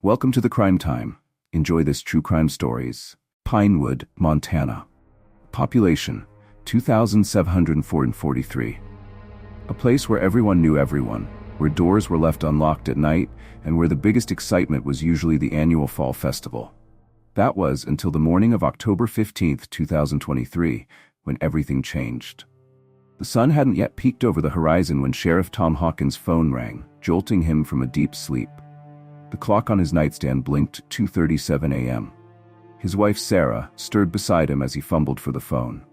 Welcome to the Crime Time. Enjoy this true crime stories. Pinewood, Montana. Population, 2,743. A place where everyone knew everyone, where doors were left unlocked at night, and where the biggest excitement was usually the annual fall festival. That was until the morning of October 15, 2023, when everything changed. The sun hadn't yet peeked over the horizon when Sheriff Tom Hawkins' phone rang, jolting him from a deep sleep. The clock on his nightstand blinked 2:37 a.m. His wife Sarah stirred beside him as he fumbled for the phone.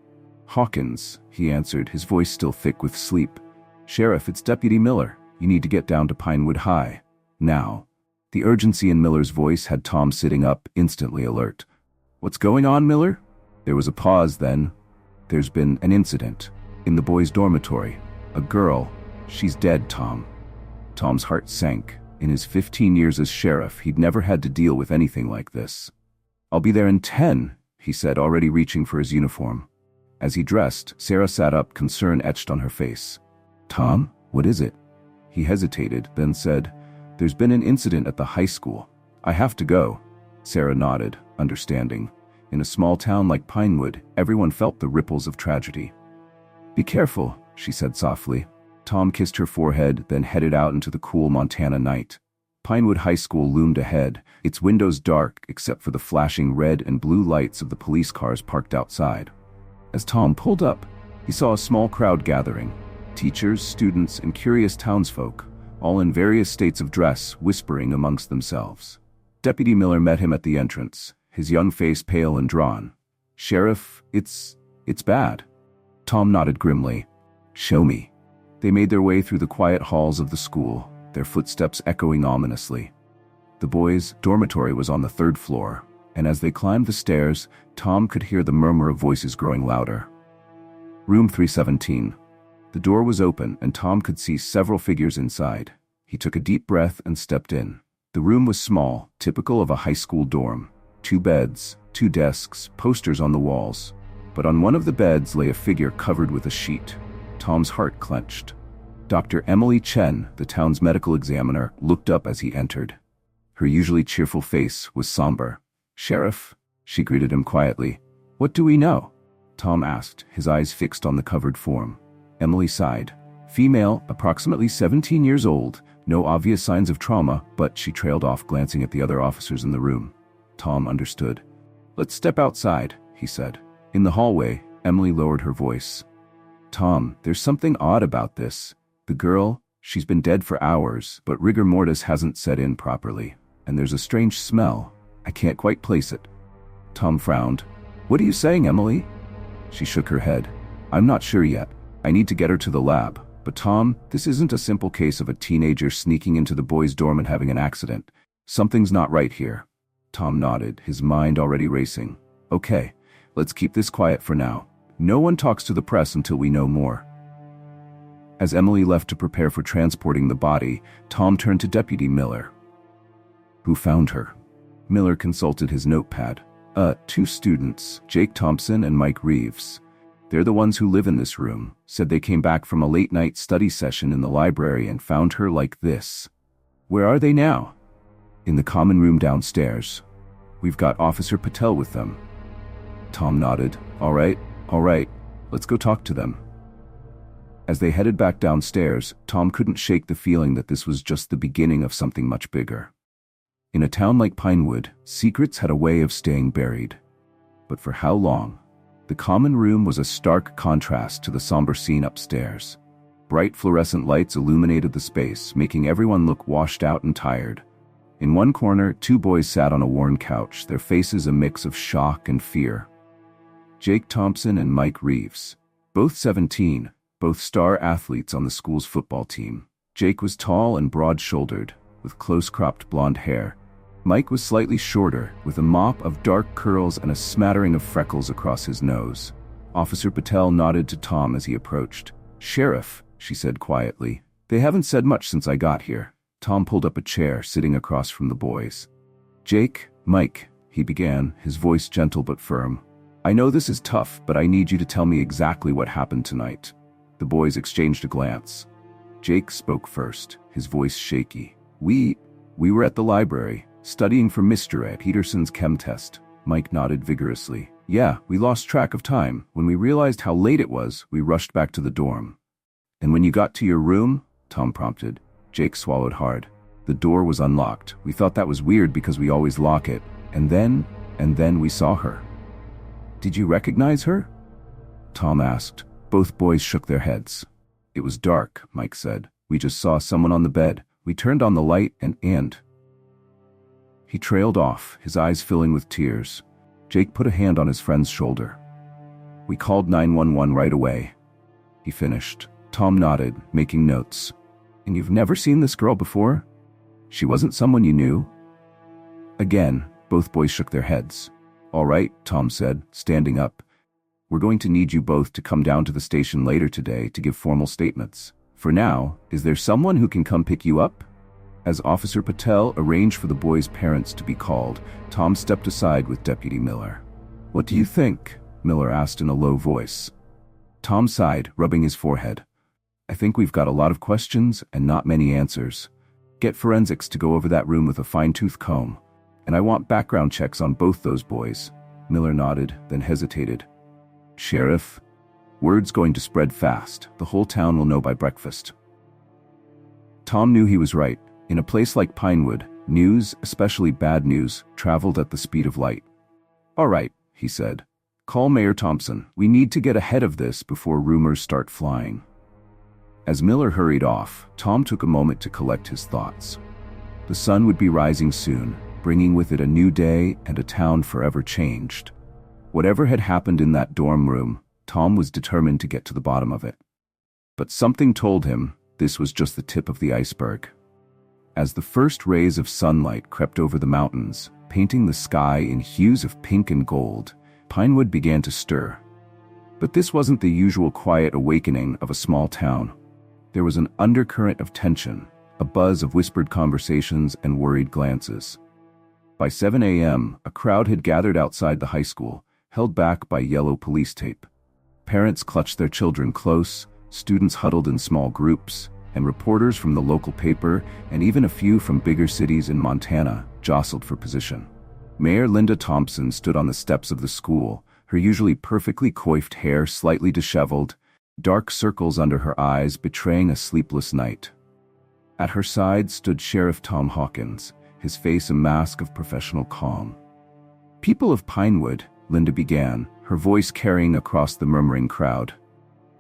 "Hawkins," he answered, his voice still thick with sleep. "Sheriff, it's Deputy Miller. You need to get down to Pinewood High. Now." The urgency in Miller's voice had Tom sitting up, instantly alert. "What's going on, Miller?" There was a pause then. "There's been an incident. In the boys' dormitory. A girl. She's dead, Tom." Tom's heart sank. In his 15 years as sheriff, he'd never had to deal with anything like this. "I'll be there in 10, he said, already reaching for his uniform. As he dressed, Sarah sat up, concern etched on her face. "Tom, what is it?" He hesitated, then said, "There's been an incident at the high school. I have to go." Sarah nodded, understanding. In a small town like Pinewood, everyone felt the ripples of tragedy. "Be careful," she said softly. Tom kissed her forehead, then headed out into the cool Montana night. Pinewood High School loomed ahead, its windows dark except for the flashing red and blue lights of the police cars parked outside. As Tom pulled up, he saw a small crowd gathering. Teachers, students, and curious townsfolk, all in various states of dress, whispering amongst themselves. Deputy Miller met him at the entrance, his young face pale and drawn. "Sheriff, it's bad." Tom nodded grimly. "Show me." They made their way through the quiet halls of the school, their footsteps echoing ominously. The boys' dormitory was on the 3rd floor, and as they climbed the stairs, Tom could hear the murmur of voices growing louder. Room 317. The door was open, and Tom could see several figures inside. He took a deep breath and stepped in. The room was small, typical of a high school dorm. 2 beds, 2 desks, posters on the walls. But on one of the beds lay a figure covered with a sheet. Tom's heart clenched. Dr. Emily Chen, the town's medical examiner, looked up as he entered. Her usually cheerful face was somber. "Sheriff," she greeted him quietly. "What do we know?" Tom asked, his eyes fixed on the covered form. Emily sighed. Female, approximately 17 years old, no obvious signs of trauma, but she trailed off, glancing at the other officers in the room. Tom understood. "Let's step outside," he said. In the hallway, Emily lowered her voice. "Tom, there's something odd about this. The girl, she's been dead for hours, but rigor mortis hasn't set in properly. And there's a strange smell. I can't quite place it." Tom frowned. "What are you saying, Emily?" She shook her head. "I'm not sure yet. I need to get her to the lab. But Tom, this isn't a simple case of a teenager sneaking into the boys' dorm and having an accident. Something's not right here." Tom nodded, his mind already racing. "Okay, let's keep this quiet for now. No one talks to the press until we know more." As Emily left to prepare for transporting the body, Tom turned to Deputy Miller. "Who found her?" Miller consulted his notepad. 2 students, Jake Thompson and Mike Reeves. They're the ones who live in this room. Said they came back from a late-night study session in the library and found her like this." "Where are they now?" "In the common room downstairs. We've got Officer Patel with them." Tom nodded. All right, let's go talk to them." As they headed back downstairs, Tom couldn't shake the feeling that this was just the beginning of something much bigger. In a town like Pinewood, secrets had a way of staying buried. But for how long? The common room was a stark contrast to the somber scene upstairs. Bright fluorescent lights illuminated the space, making everyone look washed out and tired. In one corner, 2 boys sat on a worn couch, their faces a mix of shock and fear. Jake Thompson and Mike Reeves. Both 17, both star athletes on the school's football team. Jake was tall and broad-shouldered, with close-cropped blonde hair. Mike was slightly shorter, with a mop of dark curls and a smattering of freckles across his nose. Officer Patel nodded to Tom as he approached. "Sheriff," she said quietly. "They haven't said much since I got here." Tom pulled up a chair, sitting across from the boys. "Mike," he began, his voice gentle but firm. "I know this is tough, but I need you to tell me exactly what happened tonight." The boys exchanged a glance. Jake spoke first, his voice shaky. We were at the library. Studying for Mr. Ed Peterson's chem test. Mike nodded vigorously. Yeah, we lost track of time. When we realized how late it was, we rushed back to the dorm. And when you got to your room? Tom prompted. Jake swallowed hard. The door was unlocked. We thought that was weird because we always lock it. And then we saw her. Did you recognize her? Tom asked. Both boys shook their heads. It was dark, Mike said. We just saw someone on the bed. We turned on the light and... He trailed off, his eyes filling with tears. Jake put a hand on his friend's shoulder. We called 911 right away. He finished. Tom nodded, making notes. And you've never seen this girl before? She wasn't someone you knew? Again, both boys shook their heads. All right, Tom said, standing up. We're going to need you both to come down to the station later today to give formal statements. For now, is there someone who can come pick you up? As Officer Patel arranged for the boys' parents to be called, Tom stepped aside with Deputy Miller. What do you think? Miller asked in a low voice. Tom sighed, rubbing his forehead. I think we've got a lot of questions and not many answers. Get forensics to go over that room with a fine-tooth comb. And I want background checks on both those boys. Miller nodded, then hesitated. Sheriff? Word's going to spread fast. The whole town will know by breakfast. Tom knew he was right. In a place like Pinewood, news, especially bad news, traveled at the speed of light. All right, he said. Call Mayor Thompson. We need to get ahead of this before rumors start flying. As Miller hurried off, Tom took a moment to collect his thoughts. The sun would be rising soon, bringing with it a new day and a town forever changed. Whatever had happened in that dorm room, Tom was determined to get to the bottom of it. But something told him this was just the tip of the iceberg. As the first rays of sunlight crept over the mountains, painting the sky in hues of pink and gold, Pinewood began to stir. But this wasn't the usual quiet awakening of a small town. There was an undercurrent of tension, a buzz of whispered conversations and worried glances. By 7 a.m., a crowd had gathered outside the high school, held back by yellow police tape. Parents clutched their children close, students huddled in small groups, and reporters from the local paper and even a few from bigger cities in Montana jostled for position. Mayor Linda Thompson stood on the steps of the school, her usually perfectly coiffed hair slightly disheveled, dark circles under her eyes betraying a sleepless night. At her side stood Sheriff Tom Hawkins, his face a mask of professional calm. People of Pinewood, Linda began, her voice carrying across the murmuring crowd.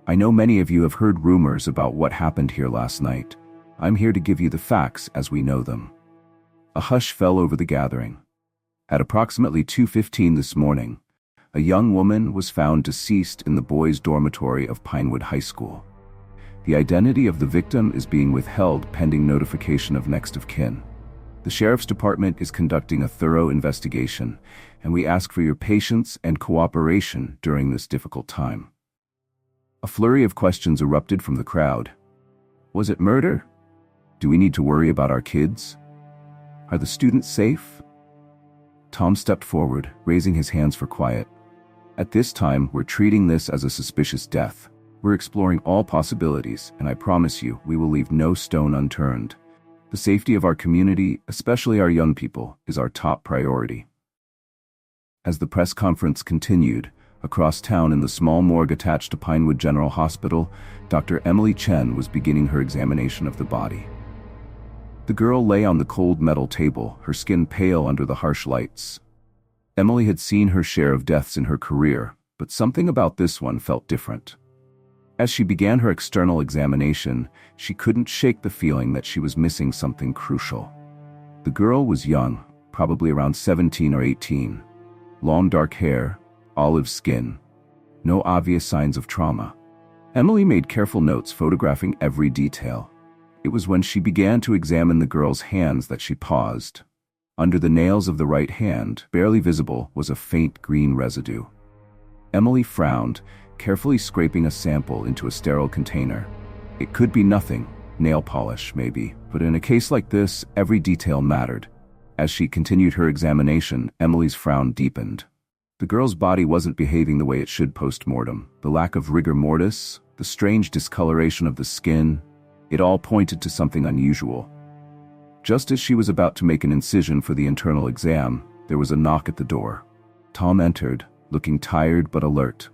I know many of you have heard rumors about what happened here last night. I'm here to give you the facts as we know them. A hush fell over the gathering. At approximately 2:15 this morning, a young woman was found deceased in the boys' dormitory of Pinewood High School. The identity of the victim is being withheld pending notification of next of kin. The Sheriff's Department is conducting a thorough investigation, and we ask for your patience and cooperation during this difficult time. A flurry of questions erupted from the crowd. Was it murder? Do we need to worry about our kids? Are the students safe? Tom stepped forward, raising his hands for quiet. At this time, we're treating this as a suspicious death. We're exploring all possibilities, and I promise you, we will leave no stone unturned. The safety of our community, especially our young people, is our top priority. As the press conference continued, across town in the small morgue attached to Pinewood General Hospital, Dr. Emily Chen was beginning her examination of the body. The girl lay on the cold metal table, her skin pale under the harsh lights. Emily had seen her share of deaths in her career, but something about this one felt different. As she began her external examination, she couldn't shake the feeling that she was missing something crucial. The girl was young, probably around 17 or 18. Long dark hair, olive skin. No obvious signs of trauma. Emily made careful notes photographing every detail. It was when she began to examine the girl's hands that she paused. Under the nails of the right hand, barely visible, was a faint green residue. Emily frowned, carefully scraping a sample into a sterile container. It could be nothing, nail polish maybe, but in a case like this, every detail mattered. As she continued her examination, Emily's frown deepened. The girl's body wasn't behaving the way it should post-mortem. The lack of rigor mortis, the strange discoloration of the skin, it all pointed to something unusual. Just as she was about to make an incision for the internal exam, there was a knock at the door. Tom entered, looking tired but alert.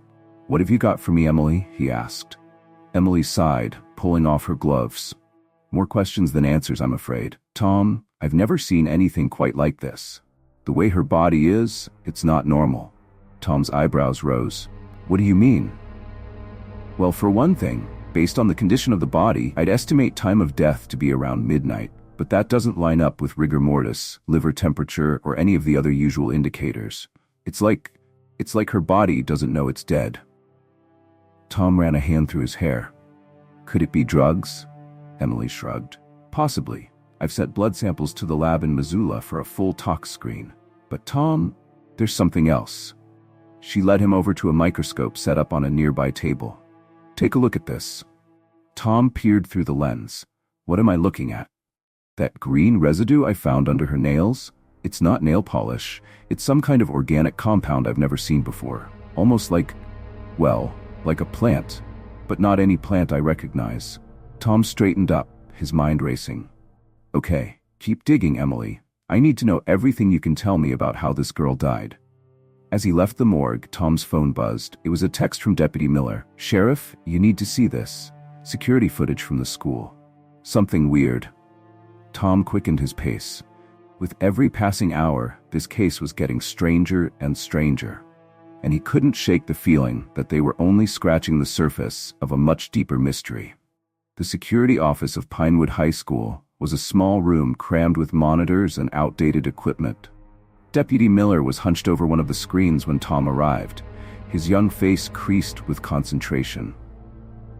"What have you got for me, Emily?" he asked. Emily sighed, pulling off her gloves. "More questions than answers, I'm afraid. Tom, I've never seen anything quite like this. The way her body is, it's not normal." Tom's eyebrows rose. "What do you mean?" "Well, for one thing, based on the condition of the body, I'd estimate time of death to be around midnight, but that doesn't line up with rigor mortis, liver temperature, or any of the other usual indicators. It's like her body doesn't know it's dead." Tom ran a hand through his hair. "Could it be drugs?" Emily shrugged. "Possibly. I've sent blood samples to the lab in Missoula for a full tox screen. But Tom, there's something else." She led him over to a microscope set up on a nearby table. "Take a look at this." Tom peered through the lens. "What am I looking at?" "That green residue I found under her nails? It's not nail polish. It's some kind of organic compound I've never seen before. Almost like a plant. But not any plant I recognize." Tom straightened up, his mind racing. "Okay, keep digging, Emily. I need to know everything you can tell me about how this girl died." As he left the morgue, Tom's phone buzzed. It was a text from Deputy Miller. "Sheriff, you need to see this. Security footage from the school. Something weird." Tom quickened his pace. With every passing hour, this case was getting stranger and stranger. And he couldn't shake the feeling that they were only scratching the surface of a much deeper mystery. The security office of Pinewood High School was a small room crammed with monitors and outdated equipment. Deputy Miller was hunched over one of the screens when Tom arrived, his young face creased with concentration.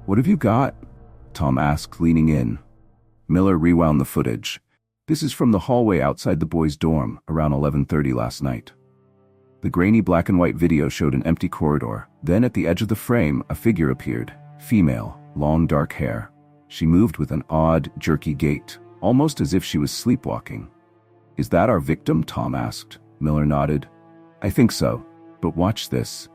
"What have you got?" Tom asked, leaning in. Miller rewound the footage. "This is from the hallway outside the boys' dorm, around 11:30 last night." The grainy black and white video showed an empty corridor. Then at the edge of the frame, a figure appeared. Female, long dark hair. She moved with an odd, jerky gait, almost as if she was sleepwalking. "Is that our victim?" Tom asked. Miller nodded. "I think so, but watch this."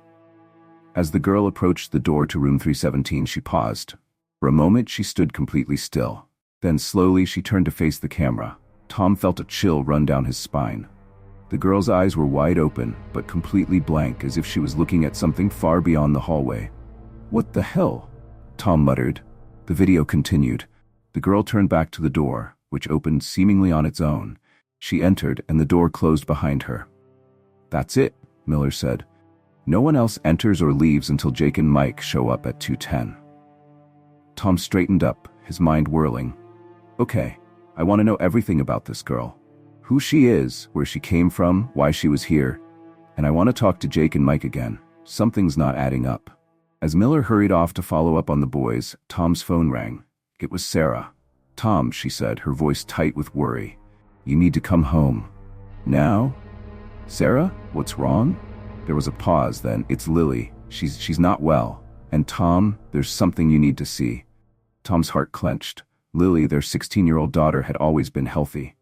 As the girl approached the door to room 317, she paused. For a moment, she stood completely still. Then slowly, she turned to face the camera. Tom felt a chill run down his spine. The girl's eyes were wide open, but completely blank, as if she was looking at something far beyond the hallway. "What the hell?" Tom muttered. The video continued. The girl turned back to the door, which opened seemingly on its own. She entered, and the door closed behind her. "That's it," Miller said. "No one else enters or leaves until Jake and Mike show up at 2:10. Tom straightened up, his mind whirling. "Okay, I want to know everything about this girl. Who she is, where she came from, why she was here. And I want to talk to Jake and Mike again. Something's not adding up." As Miller hurried off to follow up on the boys, Tom's phone rang. It was Sarah. "Tom," she said, her voice tight with worry. "You need to come home. Now?" "Sarah, what's wrong?" There was a pause, then, "It's Lily. She's not well. And Tom, there's something you need to see." Tom's heart clenched. Lily, their 16-year-old daughter, had always been healthy.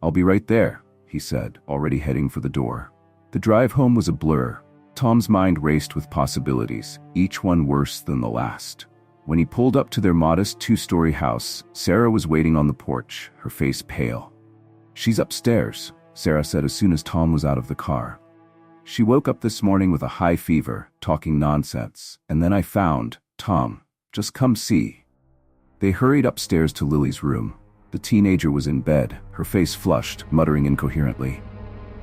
"I'll be right there," he said, already heading for the door. The drive home was a blur. Tom's mind raced with possibilities, each one worse than the last. When he pulled up to their modest 2-story house, Sarah was waiting on the porch, her face pale. "She's upstairs," Sarah said as soon as Tom was out of the car. "She woke up this morning with a high fever, talking nonsense, and then I found, Tom, just come see." They hurried upstairs to Lily's room. The teenager was in bed, her face flushed, muttering incoherently.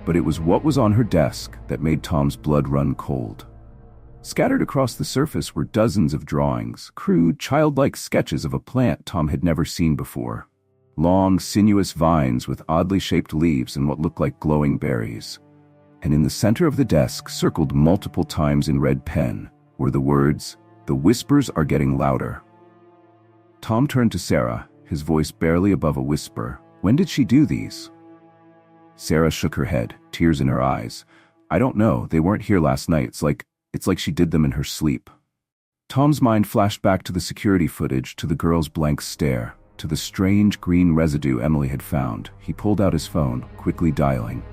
But it was what was on her desk that made Tom's blood run cold. Scattered across the surface were dozens of drawings, crude, childlike sketches of a plant Tom had never seen before. Long, sinuous vines with oddly shaped leaves and what looked like glowing berries. And in the center of the desk, circled multiple times in red pen, were the words, "The whispers are getting louder." Tom turned to Sarah, his voice barely above a whisper. "When did she do these?" Sarah shook her head, tears in her eyes. "I don't know, they weren't here last night. It's like she did them in her sleep." Tom's mind flashed back to the security footage, to the girl's blank stare, to the strange green residue Emily had found. He pulled out his phone, quickly dialing.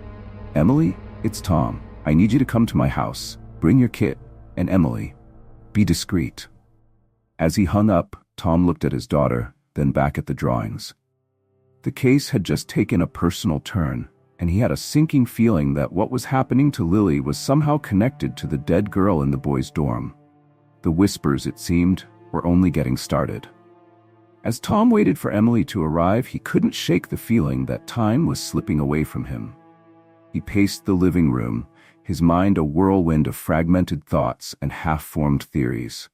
"Emily, it's Tom. I need you to come to my house. Bring your kit. And Emily, be discreet." As he hung up, Tom looked at his daughter, then back at the drawings. The case had just taken a personal turn, and he had a sinking feeling that what was happening to Lily was somehow connected to the dead girl in the boys' dorm. The whispers, it seemed, were only getting started. As Tom waited for Emily to arrive, he couldn't shake the feeling that time was slipping away from him. He paced the living room, his mind a whirlwind of fragmented thoughts and half-formed theories.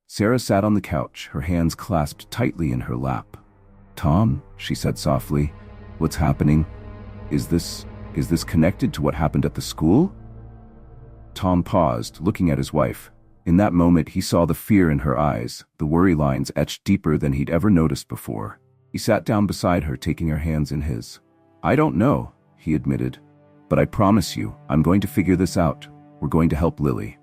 Sarah sat on the couch, her hands clasped tightly in her lap. "Tom," she said softly, "what's happening? Is this connected to what happened at the school?" Tom paused, looking at his wife. In that moment, he saw the fear in her eyes, the worry lines etched deeper than he'd ever noticed before. He sat down beside her, taking her hands in his. "I don't know," he admitted, "but I promise you, I'm going to figure this out. We're going to help Lily."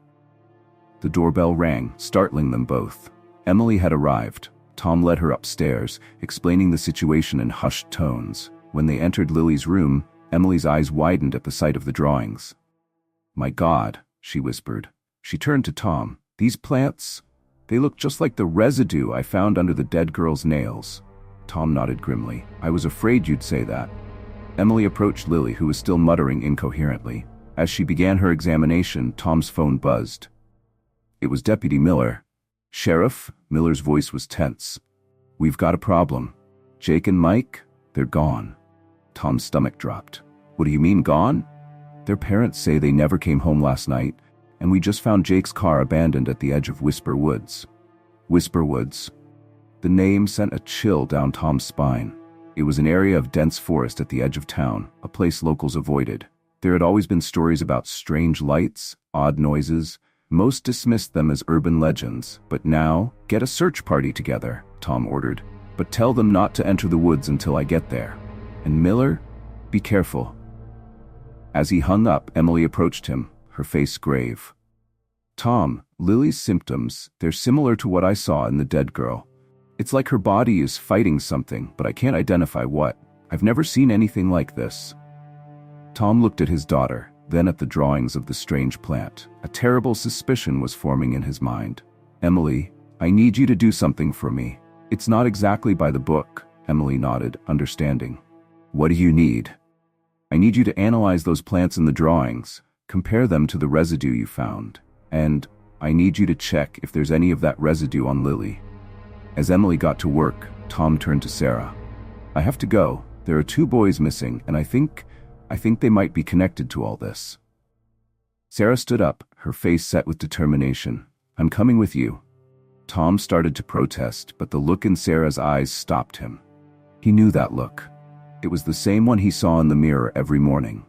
The doorbell rang, startling them both. Emily had arrived. Tom led her upstairs, explaining the situation in hushed tones. When they entered Lily's room, Emily's eyes widened at the sight of the drawings. "My God," she whispered. She turned to Tom. "These plants, they look just like the residue I found under the dead girl's nails." Tom nodded grimly. "I was afraid you'd say that." Emily approached Lily, who was still muttering incoherently. As she began her examination, Tom's phone buzzed. It was Deputy Miller. "Sheriff," Miller's voice was tense. "We've got a problem. Jake and Mike, they're gone." Tom's stomach dropped. "What do you mean, gone?" "Their parents say they never came home last night, and we just found Jake's car abandoned at the edge of Whisper Woods." Whisper Woods. The name sent a chill down Tom's spine. It was an area of dense forest at the edge of town, a place locals avoided. There had always been stories about strange lights, odd noises. Most dismissed them as urban legends, but now, "Get a search party together," Tom ordered. "But tell them not to enter the woods until I get there. And Miller, be careful." As he hung up, Emily approached him, her face grave. "Tom, Lily's symptoms, they're similar to what I saw in the dead girl. It's like her body is fighting something, but I can't identify what. I've never seen anything like this." Tom looked at his daughter, then at the drawings of the strange plant. A terrible suspicion was forming in his mind. "Emily, I need you to do something for me. It's not exactly by the book," Emily nodded, understanding. "What do you need?" "I need you to analyze those plants in the drawings, compare them to the residue you found, and I need you to check if there's any of that residue on Lily." As Emily got to work, Tom turned to Sarah. "I have to go. There are 2 boys missing, and I think they might be connected to all this." Sarah stood up, her face set with determination. "I'm coming with you." Tom started to protest, but the look in Sarah's eyes stopped him. He knew that look. It was the same one he saw in the mirror every morning.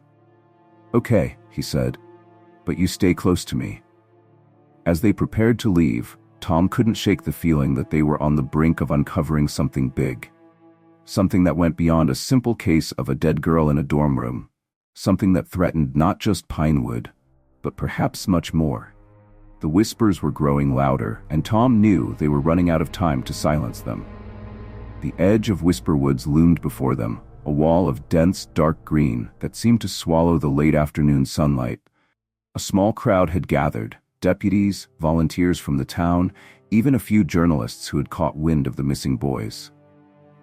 "Okay," he said, "but you stay close to me." As they prepared to leave, Tom couldn't shake the feeling that they were on the brink of uncovering something big. Something that went beyond a simple case of a dead girl in a dorm room. Something that threatened not just Pinewood, but perhaps much more. The whispers were growing louder, and Tom knew they were running out of time to silence them. The edge of Whisper Woods loomed before them, a wall of dense, dark green that seemed to swallow the late afternoon sunlight. A small crowd had gathered, deputies, volunteers from the town, even a few journalists who had caught wind of the missing boys.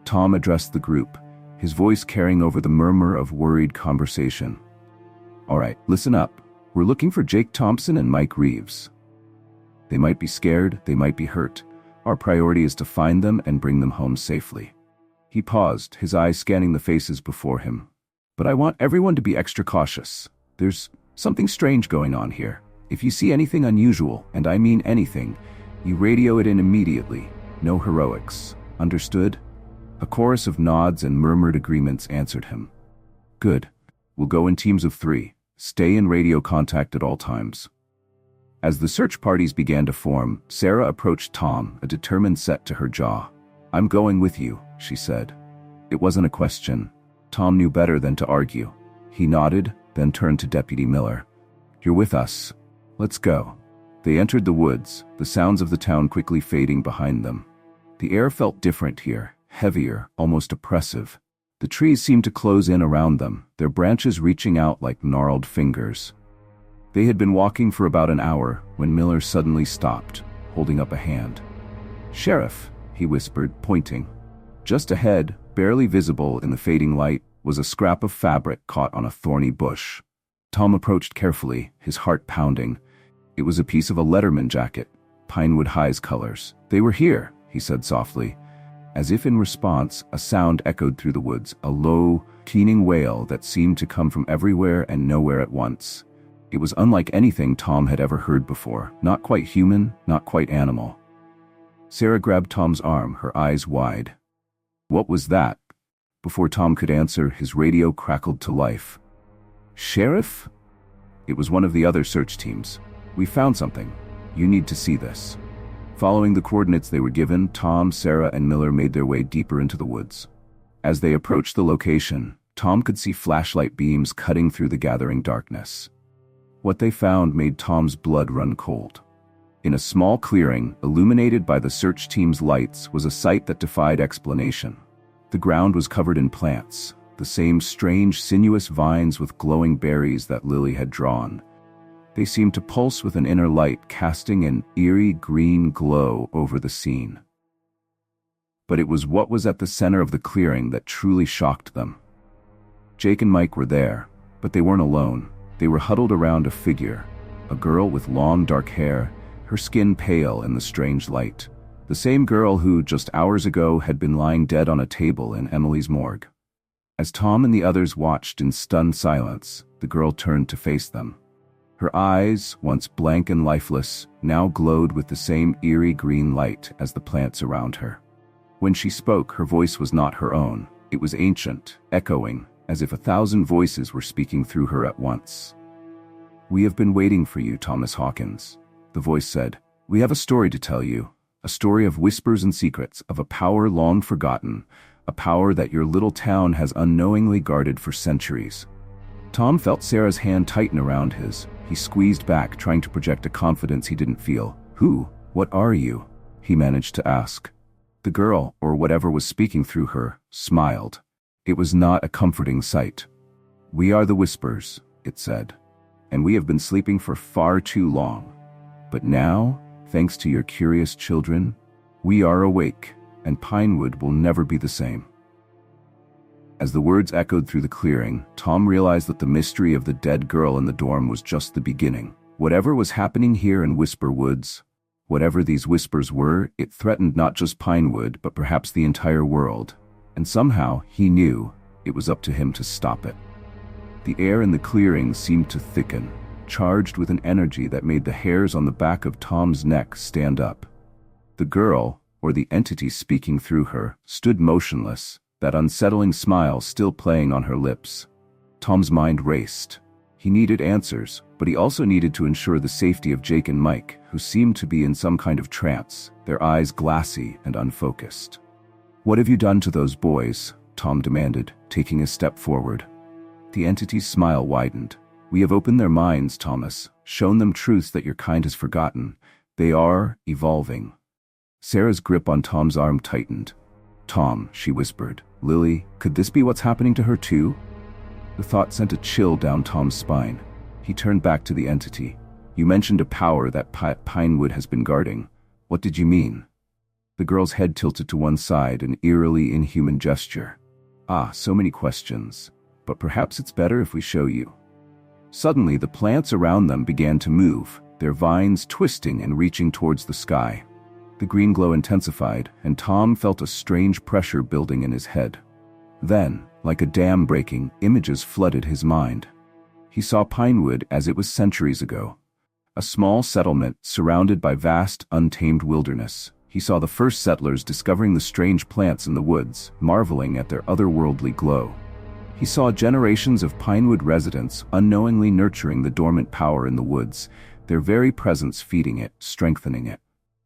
Tom addressed the group, his voice carrying over the murmur of worried conversation. "All right, listen up. We're looking for Jake Thompson and Mike Reeves. They might be scared, they might be hurt. Our priority is to find them and bring them home safely." He paused, his eyes scanning the faces before him. "But I want everyone to be extra cautious. There's something strange going on here. If you see anything unusual, and I mean anything, you radio it in immediately. No heroics. Understood?" A chorus of nods and murmured agreements answered him. "Good. We'll go in teams of 3. Stay in radio contact at all times." As the search parties began to form, Sarah approached Tom, a determined set to her jaw. "I'm going with you," she said. It wasn't a question. Tom knew better than to argue. He nodded, then turned to Deputy Miller. "You're with us. Let's go." They entered the woods, the sounds of the town quickly fading behind them. The air felt different here, heavier, almost oppressive. The trees seemed to close in around them, their branches reaching out like gnarled fingers. They had been walking for about an hour when Miller suddenly stopped, holding up a hand. "Sheriff," he whispered, pointing. "Just ahead, barely visible in the fading light, was a scrap of fabric caught on a thorny bush. Tom approached carefully, his heart pounding. It was a piece of a Letterman jacket, Pinewood High's colors. "They were here," he said softly. As if in response, a sound echoed through the woods, a low, keening wail that seemed to come from everywhere and nowhere at once. It was unlike anything Tom had ever heard before, not quite human, not quite animal. Sarah grabbed Tom's arm, her eyes wide. "What was that?" Before Tom could answer, his radio crackled to life. "Sheriff?" It was one of the other search teams. "We found something. You need to see this." Following the coordinates they were given, Tom, Sarah, and Miller made their way deeper into the woods. As they approached the location, Tom could see flashlight beams cutting through the gathering darkness. What they found made Tom's blood run cold. In a small clearing, illuminated by the search team's lights, was a sight that defied explanation. The ground was covered in plants, the same strange, sinuous vines with glowing berries that Lily had drawn. They seemed to pulse with an inner light, casting an eerie green glow over the scene. But it was what was at the center of the clearing that truly shocked them. Jake and Mike were there, but they weren't alone. They were huddled around a figure, a girl with long dark hair, her skin pale in the strange light. The same girl who, just hours ago, had been lying dead on a table in Emily's morgue. As Tom and the others watched in stunned silence, the girl turned to face them. Her eyes, once blank and lifeless, now glowed with the same eerie green light as the plants around her. When she spoke, her voice was not her own. It was ancient, echoing, as if 1,000 voices were speaking through her at once. "We have been waiting for you, Thomas Hawkins," the voice said. "We have a story to tell you, a story of whispers and secrets, of a power long forgotten, a power that your little town has unknowingly guarded for centuries." Tom felt Sarah's hand tighten around his. He squeezed back, trying to project a confidence he didn't feel. "Who? What are you?" he managed to ask. The girl, or whatever was speaking through her, smiled. It was not a comforting sight. "We are the Whispers," it said, "and we have been sleeping for far too long. But now, thanks to your curious children, we are awake, and Pinewood will never be the same." As the words echoed through the clearing, Tom realized that the mystery of the dead girl in the dorm was just the beginning. Whatever was happening here in Whisper Woods, whatever these whispers were, it threatened not just Pinewood, but perhaps the entire world. And somehow, he knew, it was up to him to stop it. The air in the clearing seemed to thicken, charged with an energy that made the hairs on the back of Tom's neck stand up. The girl, or the entity speaking through her, stood motionless, that unsettling smile still playing on her lips. Tom's mind raced. He needed answers, but he also needed to ensure the safety of Jake and Mike, who seemed to be in some kind of trance, their eyes glassy and unfocused. "What have you done to those boys?" Tom demanded, taking a step forward. The entity's smile widened. "We have opened their minds, Thomas, shown them truths that your kind has forgotten. They are evolving." Sarah's grip on Tom's arm tightened. "Tom," she whispered. "Lily, could this be what's happening to her too?" The thought sent a chill down Tom's spine. He turned back to the entity. "You mentioned a power that Pinewood has been guarding. What did you mean?" The girl's head tilted to one side, an eerily inhuman gesture. "Ah, so many questions. But perhaps it's better if we show you." Suddenly, the plants around them began to move, their vines twisting and reaching towards the sky. The green glow intensified, and Tom felt a strange pressure building in his head. Then, like a dam breaking, images flooded his mind. He saw Pinewood as it was centuries ago. A small settlement surrounded by vast, untamed wilderness. He saw the first settlers discovering the strange plants in the woods, marveling at their otherworldly glow. He saw generations of Pinewood residents unknowingly nurturing the dormant power in the woods, their very presence feeding it, strengthening it.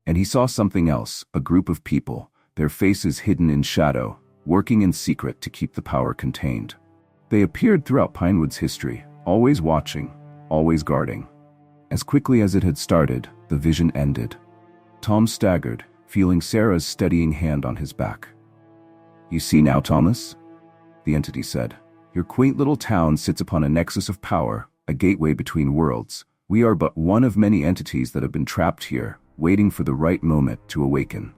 And he saw something else, a group of people, their faces hidden in shadow, working in secret to keep the power contained. They appeared throughout Pinewood's history, always watching, always guarding. As quickly as it had started, the vision ended. Tom staggered, feeling Sarah's steadying hand on his back. "You see now, Thomas?" the entity said. "Your quaint little town sits upon a nexus of power, a gateway between worlds. We are but one of many entities that have been trapped here, waiting for the right moment to awaken."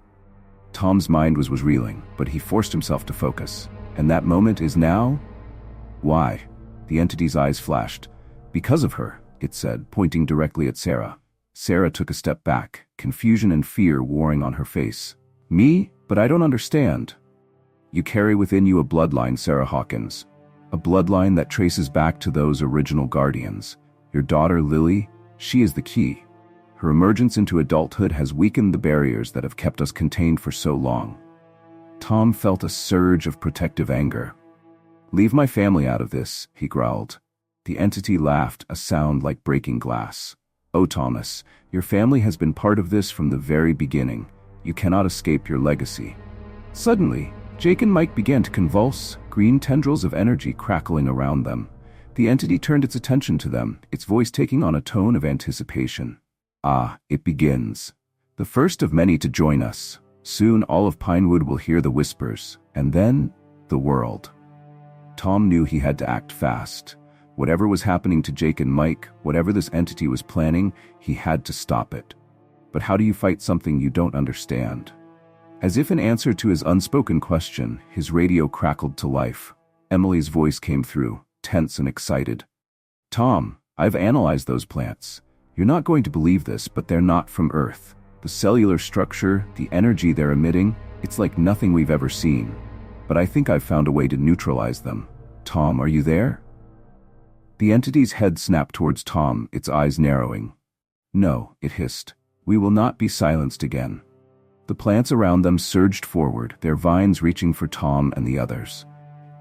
Tom's mind was reeling, but he forced himself to focus. And that moment is now? Why? The entity's eyes flashed. Because of her, it said, pointing directly at Sarah. Sarah took a step back, confusion and fear warring on her face. Me? But I don't understand. You carry within you a bloodline, Sarah Hawkins. A bloodline that traces back to those original guardians. Your daughter, Lily, she is the key. Her emergence into adulthood has weakened the barriers that have kept us contained for so long. Tom felt a surge of protective anger. Leave my family out of this, he growled. The entity laughed, a sound like breaking glass. Oh, Thomas, your family has been part of this from the very beginning. You cannot escape your legacy. Suddenly, Jake and Mike began to convulse, green tendrils of energy crackling around them. The entity turned its attention to them, its voice taking on a tone of anticipation. Ah, it begins. The first of many to join us. Soon all of Pinewood will hear the whispers, and then, the world. Tom knew he had to act fast. Whatever was happening to Jake and Mike, whatever this entity was planning, he had to stop it. But how do you fight something you don't understand? As if in answer to his unspoken question, his radio crackled to life. Emily's voice came through, tense and excited. Tom, I've analyzed those plants. You're not going to believe this, but they're not from Earth. The cellular structure, the energy they're emitting, it's like nothing we've ever seen. But I think I've found a way to neutralize them. Tom, are you there? The entity's head snapped towards Tom, its eyes narrowing. No, it hissed. We will not be silenced again. The plants around them surged forward, their vines reaching for Tom and the others.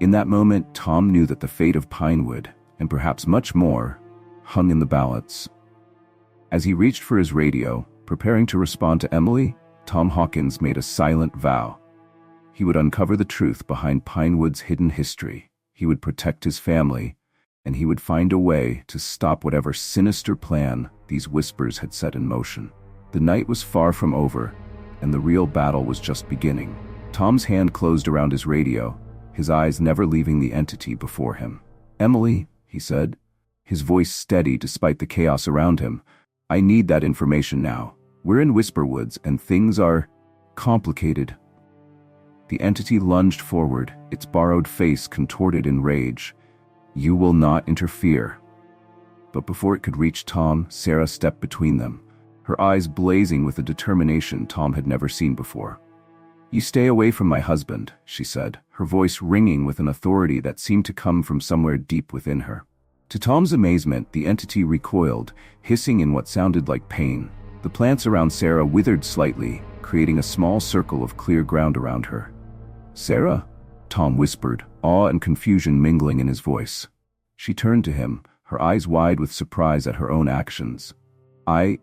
In that moment, Tom knew that the fate of Pinewood, and perhaps much more, hung in the balance. As he reached for his radio, preparing to respond to Emily, Tom Hawkins made a silent vow. He would uncover the truth behind Pinewood's hidden history. He would protect his family, and he would find a way to stop whatever sinister plan these whispers had set in motion. The night was far from over, and the real battle was just beginning. Tom's hand closed around his radio, his eyes never leaving the entity before him. Emily, he said, his voice steady despite the chaos around him, I need that information now. We're in Whisperwoods, and things are complicated. The entity lunged forward, its borrowed face contorted in rage. You will not interfere. But before it could reach Tom, Sarah stepped between them, her eyes blazing with a determination Tom had never seen before. You stay away from my husband, she said, her voice ringing with an authority that seemed to come from somewhere deep within her. To Tom's amazement, the entity recoiled, hissing in what sounded like pain. The plants around Sarah withered slightly, creating a small circle of clear ground around her. Sarah? Tom whispered, awe and confusion mingling in his voice. She turned to him, her eyes wide with surprise at her own actions. I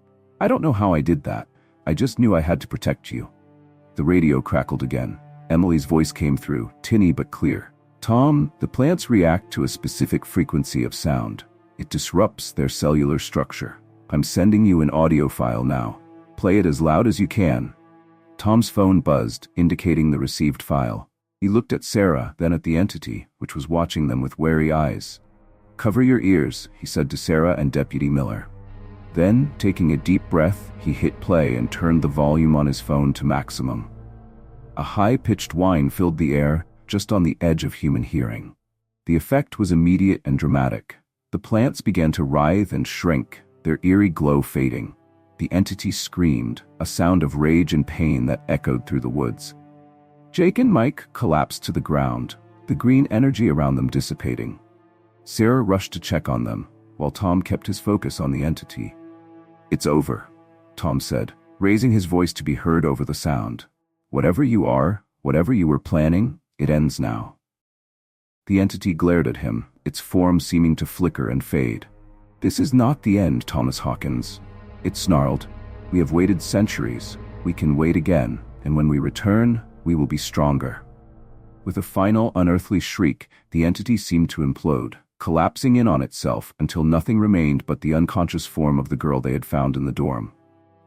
don't know how I did that. I just knew I had to protect you. The radio crackled again. Emily's voice came through, tinny but clear. Tom, the plants react to a specific frequency of sound. It disrupts their cellular structure. I'm sending you an audio file now. Play it as loud as you can. Tom's phone buzzed, indicating the received file. He looked at Sarah, then at the entity, which was watching them with wary eyes. Cover your ears, he said to Sarah and Deputy Miller. Then, taking a deep breath, he hit play and turned the volume on his phone to maximum. A high-pitched whine filled the air, just on the edge of human hearing. The effect was immediate and dramatic. The plants began to writhe and shrink, their eerie glow fading. The entity screamed, a sound of rage and pain that echoed through the woods. Jake and Mike collapsed to the ground, the green energy around them dissipating. Sarah rushed to check on them, while Tom kept his focus on the entity. It's over, Tom said, raising his voice to be heard over the sound. Whatever you are, whatever you were planning, it ends now. The entity glared at him, its form seeming to flicker and fade. This is not the end, Thomas Hawkins. It snarled. We have waited centuries. We can wait again, and when we return, we will be stronger. With a final unearthly shriek, the entity seemed to implode, collapsing in on itself until nothing remained but the unconscious form of the girl they had found in the dorm.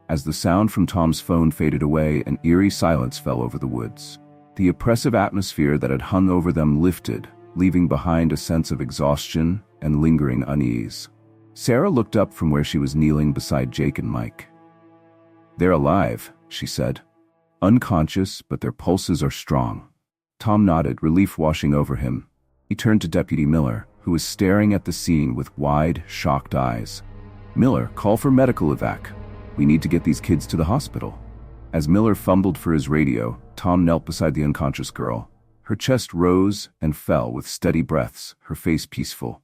As the sound from Tom's phone faded away, an eerie silence fell over the woods. The oppressive atmosphere that had hung over them lifted, leaving behind a sense of exhaustion and lingering unease. Sarah looked up from where she was kneeling beside Jake and Mike. They're alive, she said. Unconscious, but their pulses are strong. Tom nodded, relief washing over him. He turned to Deputy Miller, who was staring at the scene with wide, shocked eyes. "Miller, call for medical evac. We need to get these kids to the hospital." As Miller fumbled for his radio, Tom knelt beside the unconscious girl. Her chest rose and fell with steady breaths, her face peaceful.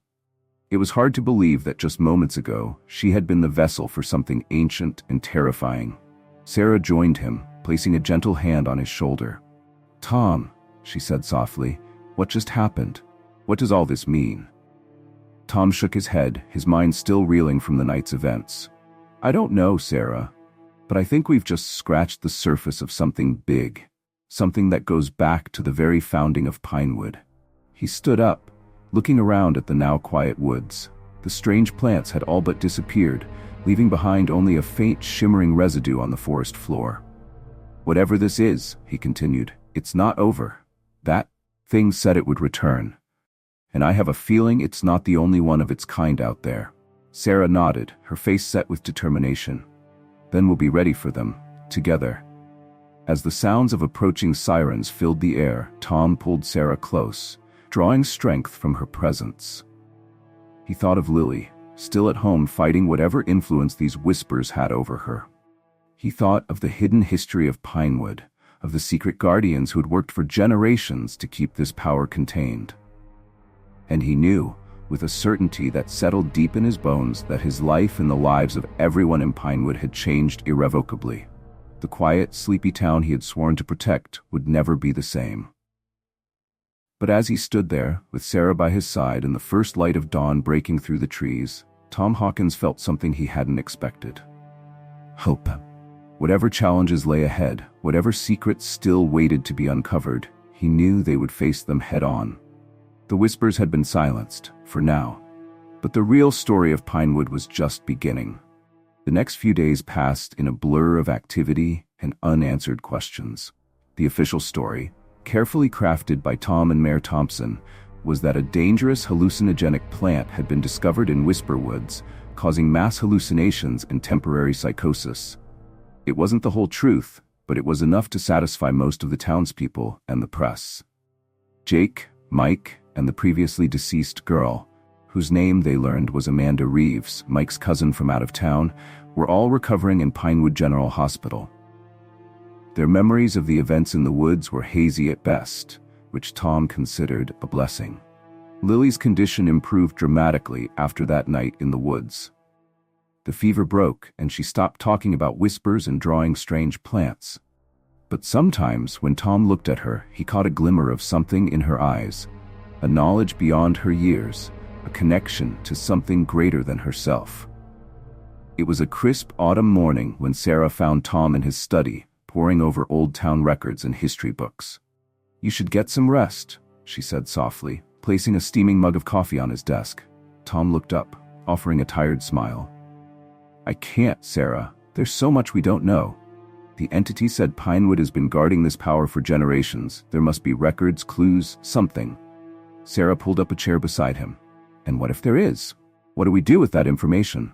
It was hard to believe that just moments ago, she had been the vessel for something ancient and terrifying. Sarah joined him, placing a gentle hand on his shoulder. "Tom," she said softly, "what just happened? What does all this mean?" Tom shook his head, his mind still reeling from the night's events. "I don't know, Sarah, but I think we've just scratched the surface of something big, something that goes back to the very founding of Pinewood." He stood up, looking around at the now quiet woods. The strange plants had all but disappeared, leaving behind only a faint shimmering residue on the forest floor. "Whatever this is," he continued, "it's not over. That thing said it would return. And I have a feeling it's not the only one of its kind out there." Sarah nodded, her face set with determination. "Then we'll be ready for them, together." As the sounds of approaching sirens filled the air, Tom pulled Sarah close, drawing strength from her presence. He thought of Lily, still at home fighting whatever influence these whispers had over her. He thought of the hidden history of Pinewood, of the secret guardians who had worked for generations to keep this power contained. And he knew, with a certainty that settled deep in his bones, that his life and the lives of everyone in Pinewood had changed irrevocably. The quiet, sleepy town he had sworn to protect would never be the same. But as he stood there, with Sarah by his side and the first light of dawn breaking through the trees, Tom Hawkins felt something he hadn't expected. Hope. Whatever challenges lay ahead, whatever secrets still waited to be uncovered, he knew they would face them head-on. The whispers had been silenced, for now. But the real story of Pinewood was just beginning. The next few days passed in a blur of activity and unanswered questions. The official story, carefully crafted by Tom and Mayor Thompson, was that a dangerous hallucinogenic plant had been discovered in Whisper Woods, causing mass hallucinations and temporary psychosis. It wasn't the whole truth, but it was enough to satisfy most of the townspeople and the press. Jake, Mike, and the previously deceased girl, whose name they learned was Amanda Reeves, Mike's cousin from out of town, were all recovering in Pinewood General Hospital. Their memories of the events in the woods were hazy at best, which Tom considered a blessing. Lily's condition improved dramatically after that night in the woods. The fever broke, and she stopped talking about whispers and drawing strange plants. But sometimes, when Tom looked at her, he caught a glimmer of something in her eyes, a knowledge beyond her years, a connection to something greater than herself. It was a crisp autumn morning when Sarah found Tom in his study, poring over old town records and history books. "You should get some rest," she said softly, placing a steaming mug of coffee on his desk. Tom looked up, offering a tired smile. "I can't, Sarah. There's so much we don't know. The entity said Pinewood has been guarding this power for generations. There must be records, clues, something." Sarah pulled up a chair beside him. "And what if there is? What do we do with that information?"